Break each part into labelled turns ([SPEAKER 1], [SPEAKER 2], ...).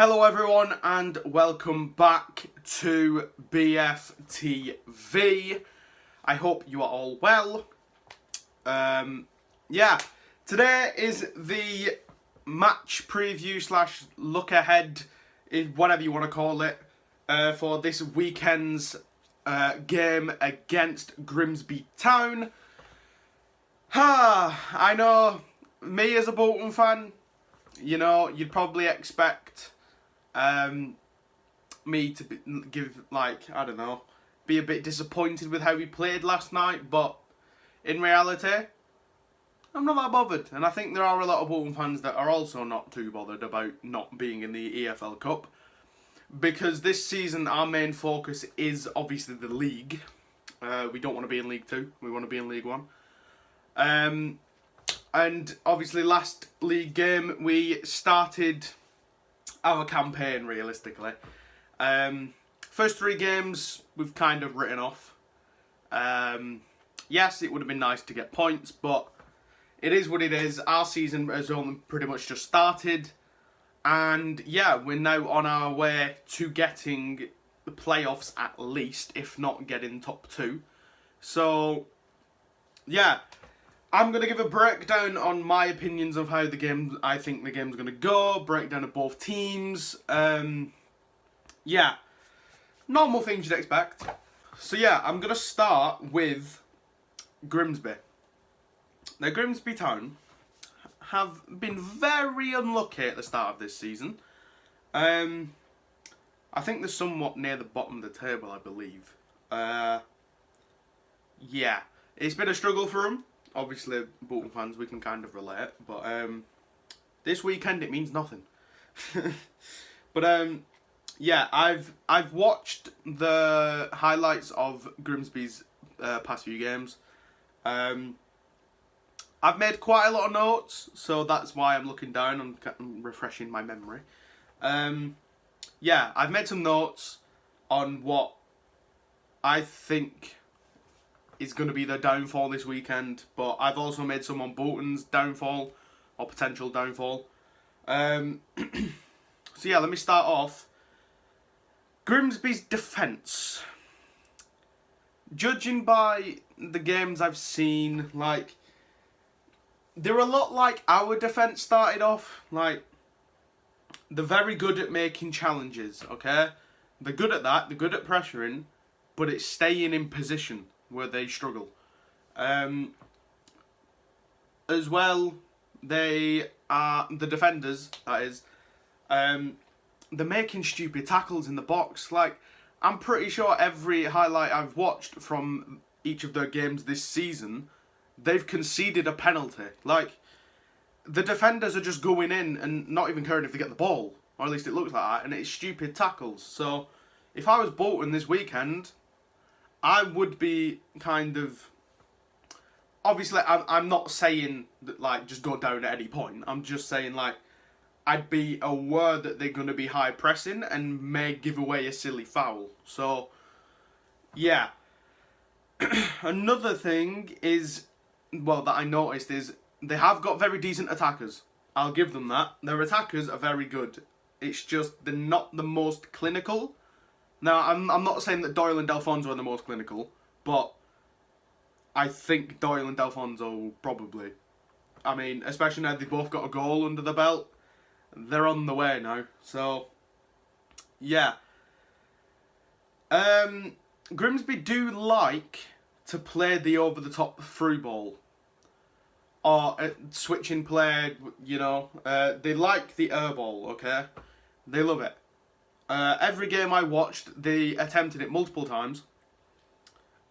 [SPEAKER 1] Hello everyone and welcome back to BFTV. I hope you are all well. Today is the match preview slash look ahead, whatever you want to call it, for this weekend's game against Grimsby Town. I know, me as a Bolton fan, you know, you'd probably expect me to be a bit disappointed with how we played last night, but in reality, I'm not that bothered. And I think there are a lot of Bolton fans that are also not too bothered about not being in the EFL Cup, because this season our main focus is obviously the league. We don't want to be in League 2, we want to be in League 1. And obviously last league game we started our campaign realistically. First 3 games we've kind of written off. Yes, it would have been nice to get points, but it is what it is. Our season has only pretty much just started. And yeah, we're now on our way to getting the playoffs at least, if not getting top 2. So yeah, I'm going to give a breakdown on my opinions of how I think the game's going to go, breakdown of both teams. Yeah, normal things you'd expect. So yeah, I'm going to start with Grimsby. Now, Grimsby Town have been very unlucky at the start of this season. I think they're somewhat near the bottom of the table, I believe. Yeah, it's been a struggle for them. Obviously, Bolton fans, we can kind of relate, but this weekend it means nothing. But yeah, I've watched the highlights of Grimsby's past few games. I've made quite a lot of notes, so that's why I'm looking down. I'm refreshing my memory. Yeah, I've made some notes on what I think is going to be their downfall this weekend, but I've also made some on Bolton's downfall or potential downfall. So yeah, let me start off. Grimsby's defence. Judging by the games I've seen, like, they're a lot like our defence started off. Like, they're very good at making challenges, okay? They're good at that, they're good at pressuring, but it's staying in position where they struggle. As well, they are, the defenders, that is, they're making stupid tackles in the box. Like, I'm pretty sure every highlight I've watched from each of their games this season, they've conceded a penalty. Like, the defenders are just going in and not even caring if they get the ball, or at least it looks like that, and it's stupid tackles. So, if I was Bolton this weekend, I would be kind of, obviously I'm not saying that, like, just go down at any point. I'm just saying, like, I'd be aware that they're going to be high pressing and may give away a silly foul. So, yeah. Another thing is, well, that I noticed is they have got very decent attackers. I'll give them that. Their attackers are very good. It's just they're not the most clinical. Now, I'm not saying that Doyle and Delfonso are the most clinical, but I think Doyle and Delfonso probably. I mean, especially now they've both got a goal under the belt. They're on the way now. So, yeah. Grimsby do like to play the over-the-top through ball. Or switching play, you know. They like the air ball, okay? They love it. Every game I watched, they attempted it multiple times.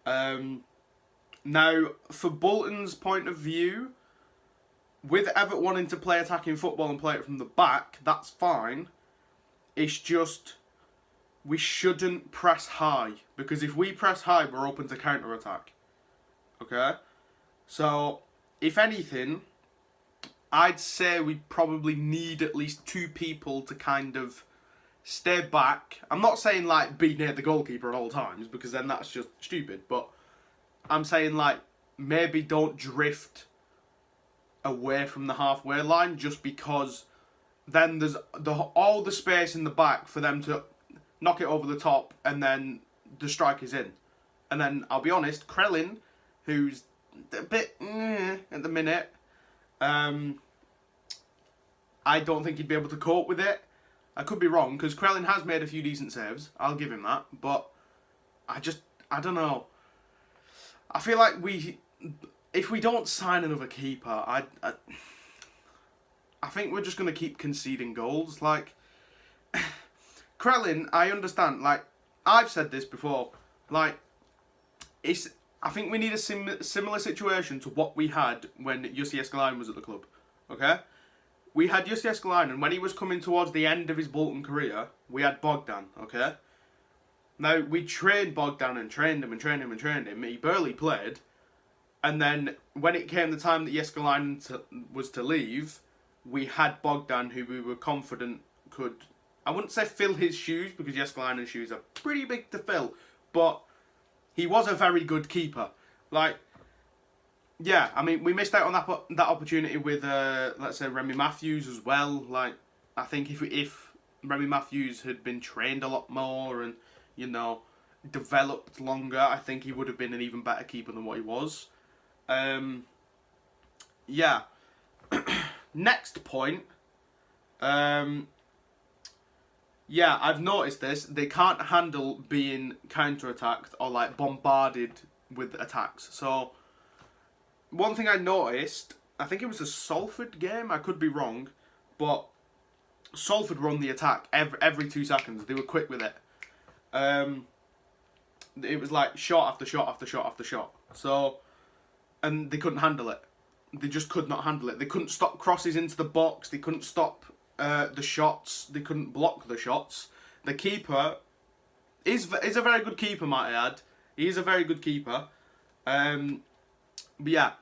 [SPEAKER 1] Now, for Bolton's point of view, with Everett wanting to play attacking football and play it from the back, that's fine. It's just, we shouldn't press high. Because if we press high, we're open to counter-attack. Okay? So, if anything, I'd say we probably need at least 2 people to kind of stay back. I'm not saying, like, be near the goalkeeper at all times, because then that's just stupid. But I'm saying, like, maybe don't drift away from the halfway line just because then there's all the space in the back for them to knock it over the top, and then the strike is in. And then, I'll be honest, Krellin, who's a bit at the minute, I don't think he'd be able to cope with it. I could be wrong, because Krellin has made a few decent saves. I'll give him that. But I don't know. I feel like if we don't sign another keeper, I think we're just going to keep conceding goals. Like, Krellin, I understand. Like, I've said this before. Like, I think we need a similar situation to what we had when Jussi Eskelinen was at the club. Okay? We had Jussi Eskelinen, and when he was coming towards the end of his Bolton career, we had Bogdan, okay? Now, we trained Bogdan and trained him and trained him and trained him. He barely played. And then, when it came the time that Eskelinen was to leave, we had Bogdan, who we were confident could, I wouldn't say fill his shoes, because Eskelinen's shoes are pretty big to fill, but he was a very good keeper. Like, yeah, I mean, we missed out on that opportunity with, let's say, Remy Matthews as well. Like, I think if Remy Matthews had been trained a lot more and, you know, developed longer, I think he would have been an even better keeper than what he was. Yeah. Next point. Yeah, I've noticed this. They can't handle being counter-attacked or, like, bombarded with attacks. So, one thing I noticed, I think it was a Salford game, I could be wrong, but Salford were on the attack every 2 seconds. They were quick with it. It was like shot after shot after shot after shot. So, and they couldn't handle it. They just could not handle it. They couldn't stop crosses into the box. They couldn't stop the shots. They couldn't block the shots. The keeper is a very good keeper, might I add. He is a very good keeper. But yeah,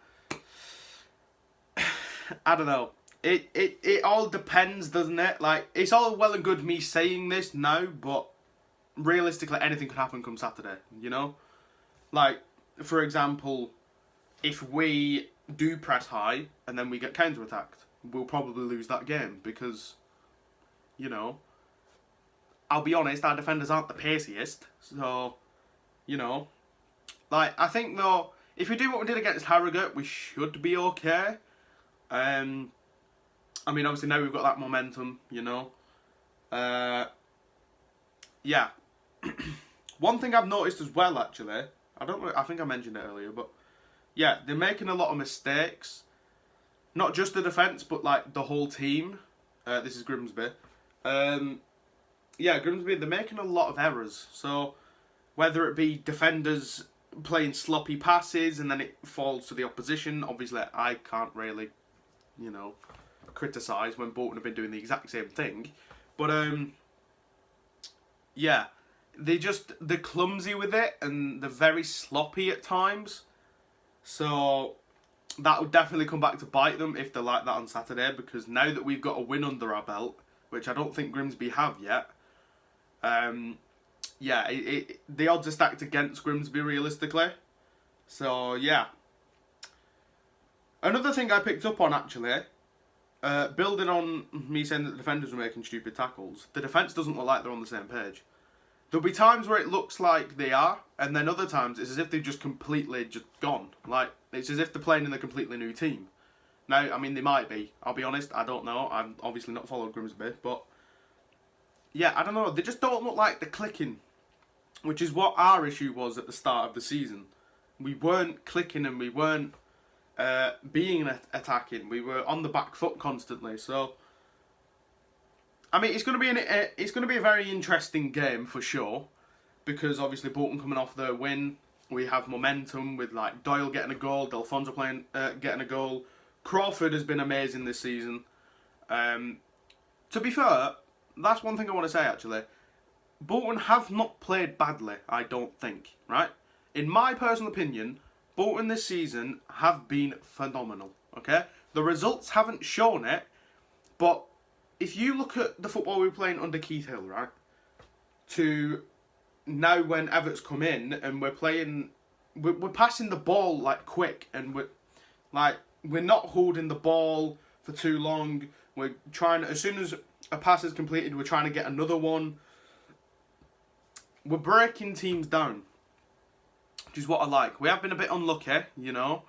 [SPEAKER 1] I don't know. It all depends, doesn't it? Like, it's all well and good me saying this now, but realistically, anything could happen come Saturday, you know? Like, for example, if we do press high and then we get counter-attacked, we'll probably lose that game because, you know, I'll be honest, our defenders aren't the paciest, so, you know, like, I think, though, if we do what we did against Harrogate, we should be okay. I mean, obviously now we've got that momentum, you know. Yeah. One thing I've noticed as well, actually, I think I mentioned it earlier, but yeah, they're making a lot of mistakes. Not just the defence, but like the whole team. This is Grimsby. Yeah, Grimsby, they're making a lot of errors. So, whether it be defenders playing sloppy passes and then it falls to the opposition, obviously I can't really, you know, criticise when Bolton have been doing the exact same thing. But, yeah, they're clumsy with it and they're very sloppy at times. So, that would definitely come back to bite them if they're like that on Saturday, because now that we've got a win under our belt, which I don't think Grimsby have yet, yeah, the odds are stacked against Grimsby realistically. So, yeah. Another thing I picked up on, actually, building on me saying that the defenders were making stupid tackles, the defence doesn't look like they're on the same page. There'll be times where it looks like they are, and then other times it's as if they've just completely gone. Like, it's as if they're playing in a completely new team. Now, I mean, they might be. I'll be honest, I don't know. I've obviously not followed Grimsby, but yeah, I don't know. They just don't look like they're clicking, which is what our issue was at the start of the season. We weren't clicking and we weren't being attacking. We were on the back foot constantly. So, I mean, it's going to be a very interesting game for sure, because obviously Bolton coming off their win, we have momentum with like Doyle getting a goal, Delfonso getting a goal. Crawford has been amazing this season. To be fair, that's one thing I want to say actually. Bolton have not played badly, I don't think, right? In my personal opinion, Bolton this season have been phenomenal, okay? The results haven't shown it, but if you look at the football we were playing under Keith Hill, right, to now when Everett's come in and we're passing the ball like quick, and we're not holding the ball for too long. We're trying, as soon as a pass is completed, we're trying to get another one. We're breaking teams down, which is what I like. We have been a bit unlucky, you know.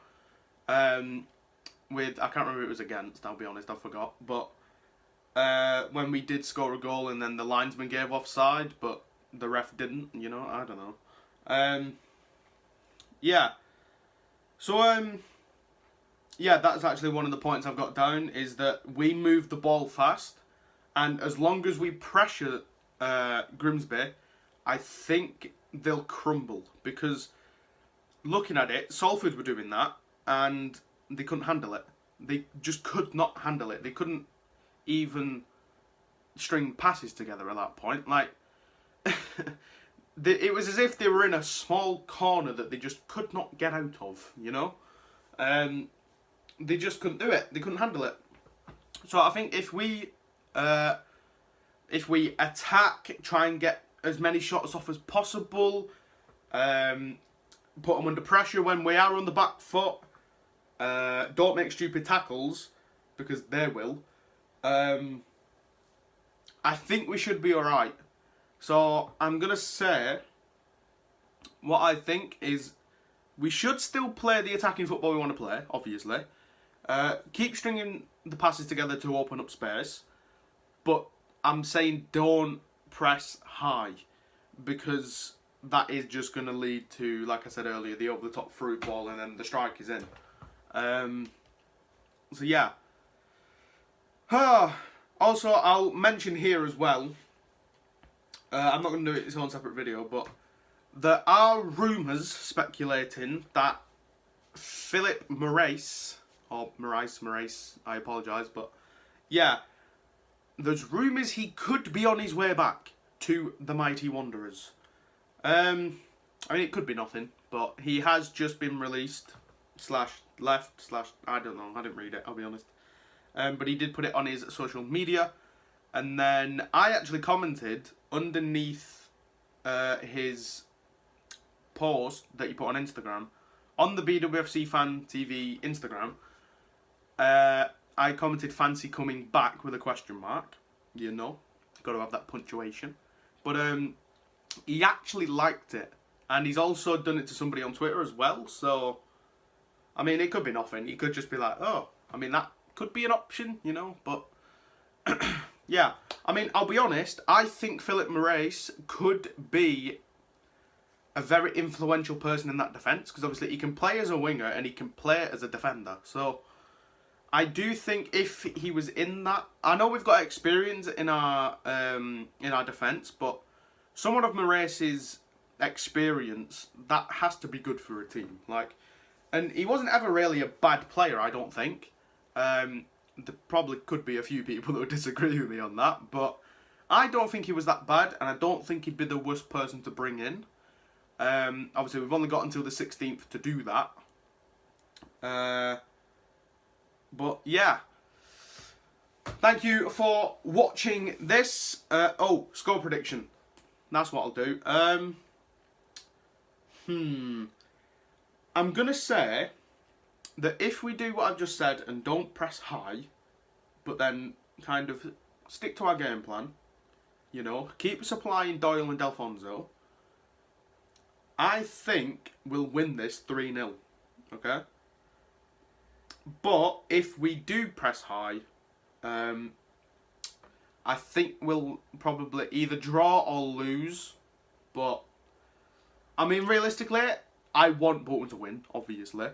[SPEAKER 1] With, I can't remember who it was against, I'll be honest, I forgot. But when we did score a goal and then the linesman gave offside, but the ref didn't, you know, I don't know. Yeah. So, yeah, that's actually one of the points I've got down, is that we move the ball fast. And as long as we pressure Grimsby, I think they'll crumble. Because looking at it, Salford were doing that, and they couldn't handle it. They just could not handle it. They couldn't even string passes together at that point. Like, it was as if they were in a small corner that they just could not get out of, you know? They just couldn't do it. They couldn't handle it. So I think if we attack, try and get as many shots off as possible, put them under pressure when we are on the back foot, don't make stupid tackles, because they will, I think we should be alright. So I'm going to say, what I think is, we should still play the attacking football we want to play, obviously. Keep stringing the passes together to open up space. But I'm saying don't press high, because that is just going to lead to, like I said earlier, the over-the-top through ball and then the strike is in. So yeah. Also, I'll mention here as well, I'm not going to do it in its own separate video, but there are rumours speculating that Philip Morais, or Morais, I apologise, but yeah, there's rumours he could be on his way back to the Mighty Wanderers. I mean, it could be nothing, but he has just been released, /left, I don't know, I didn't read it, I'll be honest. But he did put it on his social media, and then I actually commented underneath his post that he put on Instagram, on the BWFC Fan TV Instagram. I commented fancy coming back with a question mark, you know, got to have that punctuation. But he actually liked it, and he's also done it to somebody on Twitter as well. So I mean, it could be nothing. He could just be like, oh, I mean, that could be an option, you know, but yeah, I mean, I'll be honest, I think Philip Morais could be a very influential person in that defence, because obviously he can play as a winger and he can play as a defender. So I do think if he was in that, I know we've got experience in our defence, but someone of Moraes' experience, that has to be good for a team. Like, and he wasn't ever really a bad player, I don't think. There probably could be a few people that would disagree with me on that, but I don't think he was that bad, and I don't think he'd be the worst person to bring in. Obviously, we've only got until the 16th to do that. But yeah, thank you for watching this. Oh, score prediction. That's what I'll do. I'm going to say that if we do what I've just said and don't press high, but then kind of stick to our game plan, you know, keep supplying Doyle and Delfonso, I think we'll win this 3-0, okay? But if we do press high, I think we'll probably either draw or lose. But, I mean, realistically, I want Bolton to win, obviously.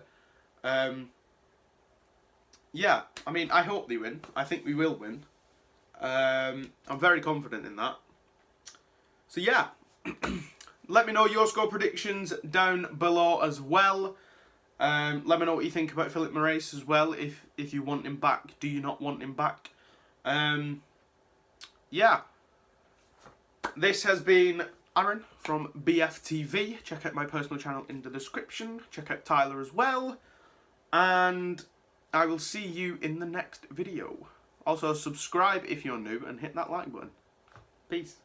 [SPEAKER 1] Yeah, I mean, I hope they win. I think we will win. I'm very confident in that. So, yeah. Let me know your score predictions down below as well. Let me know what you think about Philip Morais as well. If you want him back, do you not want him back? Yeah. This has been Aaron from BFTV. Check out my personal channel in the description. Check out Tyler as well. And I will see you in the next video. Also, subscribe if you're new and hit that like button. Peace.